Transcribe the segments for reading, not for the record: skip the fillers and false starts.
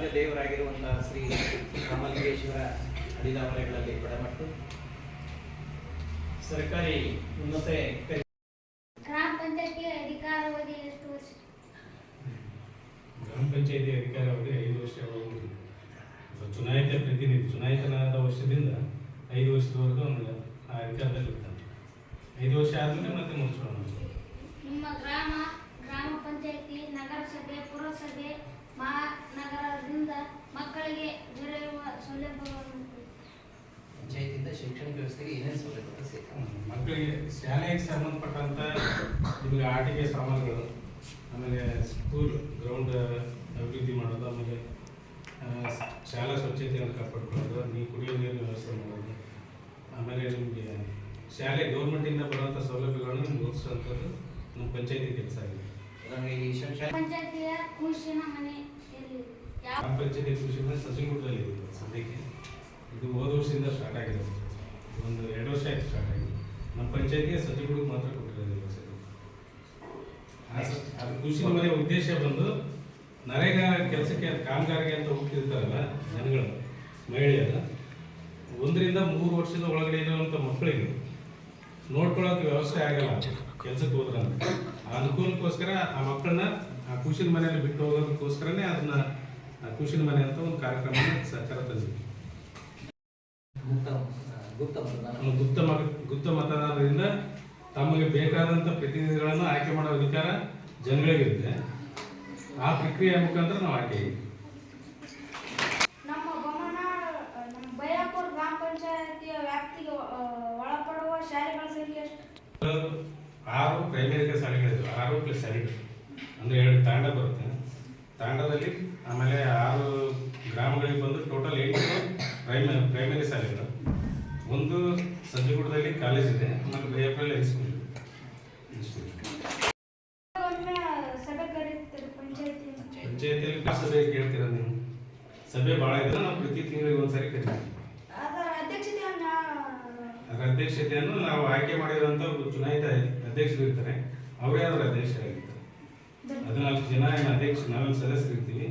ಆರಾಧ್ಯ ದೇವರಾಗಿರುವಂತಹ ಶ್ರೀ ರಾಮಲಿಂಗೇಶ್ವರ ಅಡಿದಾವರೆಗಳಲ್ಲಿ ಬಡಮಟ್ಟು ಸರ್ಕಾರಿ ಉನ್ನತ ಗ್ರಾಮ ಪಂಚಾಯತಿ ಅಧಿಕಾರಾವಧಿ ಎಷ್ಟು ವರ್ಷ? ಗ್ರಾಮ ಪಂಚಾಯತಿ ಅಧಿಕಾರಾವಧಿ 5 ವರ್ಷ. ಚುನಾಯಿತ ಪ್ರತಿನಿಧಿ ಚುನಾಯಿತನಾದ ವರ್ಷದಿಂದ 5 ವರ್ಷದವರೆಗೂ ಅವನು ಆ ಅಧಿಕಾರದಲ್ಲಿ ಇರ್ತಾನೆ. 5 ವರ್ಷ ಆದಮೇಲೆ ಮತ್ತೆ ಮುಗಿಸೋಣ. ನಿಮ್ಮ ಗ್ರಾಮ ಪಂಚಾಯತಿ ನಗರಸಭೆ ಪುರಸಭೆ ಮಹಾನಗರದಿಂದ ಮಕ್ಕಳಿಗೆ ದೊರೆಯುವ ಸೌಲಭ್ಯಗಳನ್ನು ಪಂಚಾಯತಿಯಿಂದ ಶೈಕ್ಷಣಿಕ ವ್ಯವಸ್ಥೆಗೆ ಏನೇನು ಸೌಲಭ್ಯ ಸಿಗ್ತದೆ? ಮಕ್ಕಳಿಗೆ ಶಾಲೆಗೆ ಸಂಬಂಧಪಟ್ಟಂಥ ನಿಮಗೆ ಆಟಿಕೆ ಸಾಮಾನುಗಳು, ಆಮೇಲೆ ಸ್ಕೂಲ್ ಗ್ರೌಂಡ್ ಅಭಿವೃದ್ಧಿ ಮಾಡೋದು, ಆಮೇಲೆ ಶಾಲಾ ಸ್ವಚ್ಛತೆಯನ್ನು ಕಾಪಾಡ್ಕೊಳ್ಳೋದು, ನೀವು ಕುಡಿಯೋ ನೀರಿನ ವ್ಯವಸ್ಥೆ ಮಾಡೋದು, ಆಮೇಲೆ ನಿಮಗೆ ಶಾಲೆ ಗೌರ್ಮೆಂಟಿಂದ ಬರುವಂಥ ಸೌಲಭ್ಯಗಳನ್ನು ನಿಮ್ಗೆ ಒದಗಿಸುವಂಥದ್ದು ನಮ್ಮ ಪಂಚಾಯತಿ ಕೆಲಸ ಆಗಿದೆ. ಪಂಚಾಯತಿಯ ಕೃಷಿನ ಮನೆ ಗ್ರಾಮ ಪಂಚಾಯತಿ ಕೃಷಿ ಮನೆ ಸಸಿಗುಡ್ಡದಲ್ಲಿ ಇದೆ ಸದ್ಯಕ್ಕೆ. ಇದು ಹೋದ ವರ್ಷದಿಂದ ಸ್ಟಾರ್ಟ್ ಆಗಿದೆ. ಒಂದು 2 ವರ್ಷ ಆಯ್ತು ಸ್ಟಾರ್ಟ್ ಆಗಿದೆ. ನಮ್ಮ ಪಂಚಾಯತಿಗೆ ಸಸಿಗುಡ್ಡಕ್ಕೆ ಮಾತ್ರ ಕೊಟ್ಟಿರೋದಿಲ್ಲ ಸರ್. ಅದು ಕೃಷಿ ಮನೆ ಉದ್ದೇಶ ಬಂದು ನರೇಗಾ ಕೆಲಸಕ್ಕೆ ಕಾಮಗಾರಿಗೆ ಅಂತ ಹೋಗ್ತಿರ್ತಾರಲ್ಲ ಜನಗಳು, ಮಹಿಳೆಯರು 1 ರಿಂದ 3 ವರ್ಷದ ಒಳಗಡೆ ಇರುವಂಥ ಮಕ್ಕಳಿಗೆ ನೋಡ್ಕೊಳ್ಳೋಕೆ ವ್ಯವಸ್ಥೆ ಆಗಲ್ಲ ಕೆಲಸಕ್ಕೆ ಹೋದ್ರೆ ಅಂತ. ಆ ಅನುಕೂಲಕ್ಕೋಸ್ಕರ ಆ ಮಕ್ಕಳನ್ನ ಆ ಕೃಷಿ ಮನೆಯಲ್ಲಿ ಬಿಟ್ಟು ಹೋಗೋದಕ್ಕೋಸ್ಕರನೇ ಅದನ್ನ ಕೃಷಿ ಮನೆ ಅಂತ ಒಂದು ಕಾರ್ಯಕ್ರಮ ಸರ್ಕಾರ ತಂದಿದೆ. ಗುಪ್ತ ಮತದಾರರಿಂದ ತಮಗೆ ಬೇಕಾದಂಥ ಪ್ರತಿನಿಧಿಗಳನ್ನು ಆಯ್ಕೆ ಮಾಡೋ ಅಧಿಕಾರ ಜನಗಳಿಗಿರುತ್ತೆ. ಆ ಪ್ರಕ್ರಿಯೆ ಮುಖಾಂತರ ನಾವು ಆಯ್ಕೆ ನಮ್ಮ ಬೈರಾಪುರ ಗ್ರಾಮ ಪಂಚಾಯತಿಯ ವ್ಯಾಪ್ತಿಗೆ ಒಳಪಡುವ ಶಾಲೆಗಳ ಸಂಖ್ಯೆ ಎಷ್ಟು? 6 ಪ್ರೈಮರಿ ಶಾಲೆಗಳಿವೆ. 6 + 2 ಅಂದರೆ 2 ತಾಂಡ ಬರುತ್ತೆ. ತಾಂಡದಲ್ಲಿ ಆಮೇಲೆ 6 ಗ್ರಾಮಗಳಿಗೆ ಬಂದು ಟೋಟಲ್ 8 ಪ್ರೈಮರಿ ಶಾಲೆಗಳು. ಒಂದು ಸಜ್ಜಗುಡದಲ್ಲಿ ಕಾಲೇಜ್ ಇದೆ, ಆಮೇಲೆ ಬೈರಾಪುರ ಹೈಸ್ಕೂಲ್ ಇದೆ. ಪಂಚಾಯತಿಯಲ್ಲಿ ಸಭೆ ಕೇಳ್ತೀರ ನೀವು? ಸಭೆ ಭಾಳ ಇದೆ. ನಾವು ಪ್ರತಿ ತಿಂಗಳಿಗೆ ಒಂದ್ಸರಿ ಕರಿತೀವಿ. ಅದರ ಅಧ್ಯಕ್ಷತೆಯನ್ನು ನಾವು ಆಯ್ಕೆ ಮಾಡಿರುವಂಥ ಚುನಾಯಿತ ಅಧ್ಯಕ್ಷರು ಇರ್ತಾರೆ, ಅವರೇ ಅದರ ಅಧ್ಯಕ್ಷರಾಗಿರ್ತಾರೆ. 14 ಜನ ಏನು ಅಧ್ಯಕ್ಷ, ನಾವೇನು ಸದಸ್ಯರಿರ್ತೀವಿ.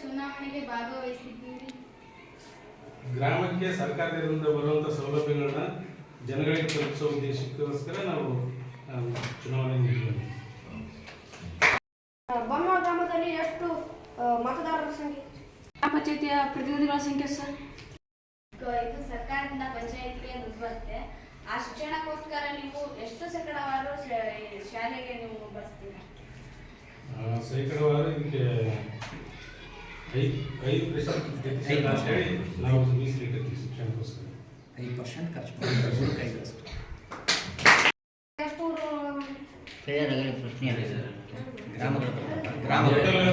ಚುನಾವಣೆಗೆ ಭಾಗವಹಿಸಿದ್ದೀರಿ. ಗ್ರಾಮಕ್ಕೆ ಸರ್ಕಾರದಿಂದ ಬರುವಂಥ ಸೌಲಭ್ಯಗಳನ್ನ ಜನಗಳಿಗೆ ತಲುಪಿಸೋ ಉದ್ದೇಶಕ್ಕೋಸ್ಕರ ನಾವು ಚುನಾವಣೆ ನೀಡಿದ್ದೇವೆ. ಬೊಮ್ಮಳ ಗ್ರಾಮದಲ್ಲಿ ಎಷ್ಟು ಮತದಾರರ ಸಂಖ್ಯೆ? ಗ್ರಾಮ ಪಂಚಾಯತಿಯ ಪ್ರತಿನಿಧಿಗಳ ಸಂಖ್ಯೆ ಸರ್? ಇದು ಸರ್ಕಾರದಿಂದ ಪಂಚಾಯತಿಗೆ ದುಡ್ಡು ಬರುತ್ತೆ. ಆ ಶಿಕ್ಷಣಕ್ಕೋಸ್ಕರ ನೀವು ಎಷ್ಟು ಶೇಕಡಾವಾರು ಶಾಲೆಗೆ ನೀವು ಬಳಸ್ತೀರಾ? ಶೇಕಡಾವಾರು ಇದಕ್ಕೆ 5% ಅಂತ ಹೇಳಿ ನಾವು ಮೀಸಲಿಟ್ಟಿರ್ತೀವಿ ಶಿಕ್ಷಣಕ್ಕೋಸ್ಕರ. 5% ಖರ್ಚು ಮಾಡ್ತೀವಿ.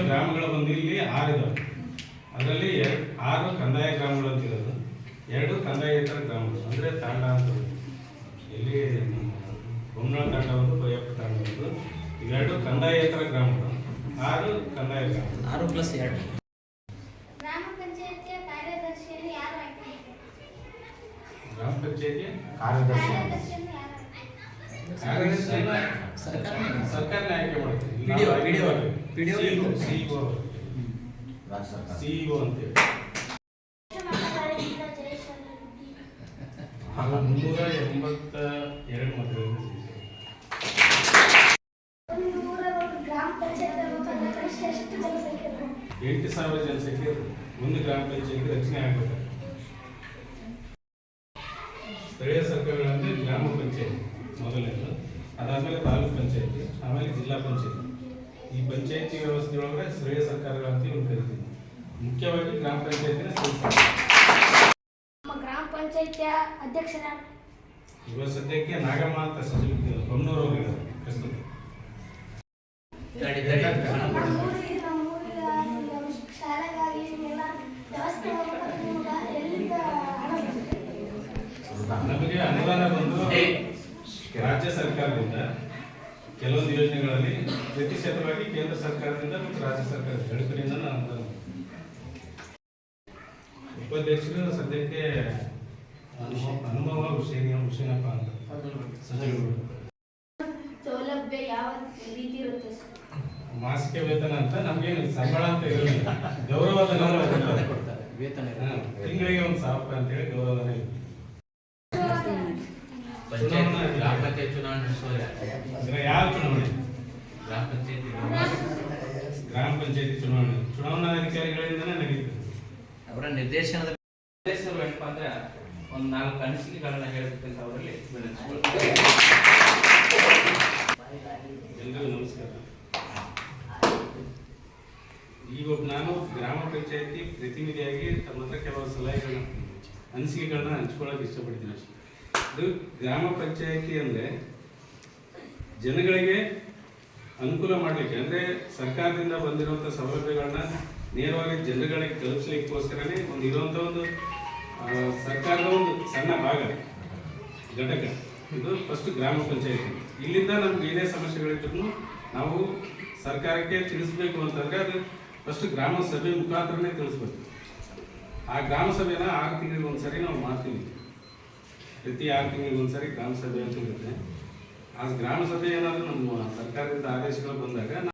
ಗ್ರಾಮಗಳ ಬಂದು ಇಲ್ಲಿ 6 ಇದಾವೆ. ಅದರಲ್ಲಿ 6 ಕಂದಾಯ ಗ್ರಾಮಗಳು ಅಂತಿರೋದು, 2 ಕಂದಾಯೇತರ ಗ್ರಾಮಗಳು ಅಂದರೆ ತಾಂಡ ಅಂತ. ಇಲ್ಲಿ ಬೊಮ್ಮಳ ತಾಂಡ ಒಂದು, ಬೈರಾಪುರ ತಾಂಡ ಒಂದು, ಇವೆರಡು ಕಂದಾಯೇತರ ಗ್ರಾಮಗಳು. 6 ಕಂದಾಯ ಗ್ರಾಮಗಳು. 6 + 2. ಗ್ರಾಮ ಪಂಚಾಯತಿಯ ಕಾರ್ಯದರ್ಶಿಯನ್ನು ಯಾರು ಆಯ್ಕೆ ಮಾಡ್ತಾರೆ? ಗ್ರಾಮ ಪಂಚಾಯತಿಯ ಕಾರ್ಯದರ್ಶಿಯನ್ನು ಯಾರು ಸರ್ಕಾರನೇ ಆಯ್ಕೆ ಮಾಡುತ್ತೆ. ಸಿಇಒ ಅಂತೇಳಿ 382 ಮತಗಳಿಂದ ಗ್ರಾಮ ಪಂಚಾಯತ್ 8,000 ಜನಸಂಖ್ಯೆ ಒಂದು ಗ್ರಾಮ ಪಂಚಾಯತ್ ರಚನೆ ಆಗಬೇಕು. ಸ್ಥಳೀಯ ಸರ್ಕಾರಗಳಂದ್ರೆ ಗ್ರಾಮ ಪಂಚಾಯತ್ ಮೊದಲನೇದು, ಅದಾದಮೇಲೆ ತಾಲೂಕು ಪಂಚಾಯತಿ, ಆಮೇಲೆ ಜಿಲ್ಲಾ ಪಂಚಾಯತಿ. ಈ ಪಂಚಾಯತಿ ವ್ಯವಸ್ಥೆ ಒಳಗಡೆ ಸ್ಥಳೀಯ ಸರ್ಕಾರಗಳಂತ ಇವ್ರು ಕರಿತೀವಿ. ಮುಖ್ಯವಾಗಿ ಗ್ರಾಮ ಪಂಚಾಯತಿನ ಗ್ರಾಮ ಪಂಚಾಯತಿಯ ಅಧ್ಯಕ್ಷರ ಇವಾಗ ಸದ್ಯಕ್ಕೆ ನಾಗಮ್ಮ ಅಂತ ಬೊಮ್ಮನೂರು ಅವರಿದ್ದಾರೆ ಪ್ರಸ್ತುತ. ನಮಗೆ ಅನುದಾನ ಬಂದು ರಾಜ್ಯ ಸರ್ಕಾರದಿಂದ ಕೆಲವೊಂದು ಯೋಜನೆಗಳಲ್ಲಿ ಪ್ರತಿಶತವಾಗಿ ಕೇಂದ್ರ ಸರ್ಕಾರದಿಂದ ಮತ್ತು ರಾಜ್ಯ ಸರ್ಕಾರದ 2 ಕಡೆಯಿಂದ ಅನುದಾನ. ಉಪಾಧ್ಯಕ್ಷರು ಸದ್ಯಕ್ಕೆ ಅನುಭವ ಹುಸೇನಪ್ಪ ಅಂತ. ಸೌಲಭ್ಯ ಯಾವ ರೀತಿ ಇರುತ್ತೆ? ಮಾಸಿಕ ವೇತನ ಅಂತ ನಮ್ಗೇನು ಸಂಬಳ ಅಂತ ಇರಲಿಲ್ಲ, ಗೌರವಧನ ಕೊಡ್ತಾರೆ ವೇತನ ತಿಂಗಳಿಗೆ 1,000 ರೂಪಾಯಿ ಅಂತೇಳಿ ಗೌರವಧನ ಇತ್ತು. ಗ್ರಾಮ ಪಂಚಾಯತ್ ಚುನಾವಣೆ ನಡೆಸೋರೆ ಯಾವ ಚುನಾವಣೆ? ಗ್ರಾಮ ಪಂಚಾಯತಿ ಗ್ರಾಮ ಪಂಚಾಯತಿ ಚುನಾವಣಾಧಿಕಾರಿಗಳಿಂದನೇ ನಡೀತದೆ. ಅವರ ನಿರ್ದೇಶನದ ಉದ್ದೇಶಗಳು ಏನಪ್ಪ ಅಂದ್ರೆ ಒಂದು 4 ಅನಿಸಿಕೆಗಳನ್ನ ಹೇಳಬೇಕಂತ ಅವರಲ್ಲಿ ವಿನಂತಿಸಿಕೊಳ್ಳುತ್ತೇನೆ. ಎಲ್ರಿಗೂ ನಮಸ್ಕಾರ. ಈಗ ನಾನು ಗ್ರಾಮ ಪಂಚಾಯತಿ ಪ್ರತಿನಿಧಿಯಾಗಿ ತಮ್ಮ ಹತ್ರ ಕೆಲವು ಸಲಹೆಗಳನ್ನ ಅನಿಸಿಕೆಗಳನ್ನ ಹಂಚ್ಕೊಳ್ಳೋಕೆ ಇಷ್ಟಪಡ್ತೀನಿ ಅಷ್ಟೇ. ಇದು ಗ್ರಾಮ ಪಂಚಾಯತಿ ಅಂದರೆ ಜನಗಳಿಗೆ ಅನುಕೂಲ ಮಾಡಲಿಕ್ಕೆ, ಅಂದರೆ ಸರ್ಕಾರದಿಂದ ಬಂದಿರುವಂಥ ಸೌಲಭ್ಯಗಳನ್ನ ನೇರವಾಗಿ ಜನಗಳಿಗೆ ತಲುಪಿಸ್ಲಿಕ್ಕೋಸ್ಕರನೇ ಇರುವಂಥ ಒಂದು ಸರ್ಕಾರದ ಒಂದು ಸಣ್ಣ ಭಾಗ ಘಟಕ ಇದು ಫಸ್ಟ್ ಗ್ರಾಮ ಪಂಚಾಯತಿ. ಇಲ್ಲಿಂದ ನಮ್ಗೆ ಏನೇ ಸಮಸ್ಯೆಗಳಿದ್ರು ನಾವು ಸರ್ಕಾರಕ್ಕೆ ತಿಳಿಸ್ಬೇಕು ಅಂತಂದರೆ ಅದು ಫಸ್ಟ್ ಗ್ರಾಮ ಸಭೆ ಮುಖಾಂತರನೇ ತಿಳಿಸ್ಬೇಕು. ಆ ಗ್ರಾಮ ಸಭೆನ 6 ತಿಂಗಳಿಗೆ ಒಂದ್ಸರಿ ನಾವು ಮಾಡ್ತೀವಿ. ಪ್ರತಿ 6 ತಿಂಗಳಿಗೆ ಒಂದ್ಸರಿ ಗ್ರಾಮ ಸಭೆ ಅಂತ ಇರುತ್ತೆ. ಆ ಗ್ರಾಮ ಸಭೆ ಏನಾದರೂ ನಮ್ಮ ಸರ್ಕಾರದಿಂದ ಆದೇಶಗಳು ಬಂದಾಗ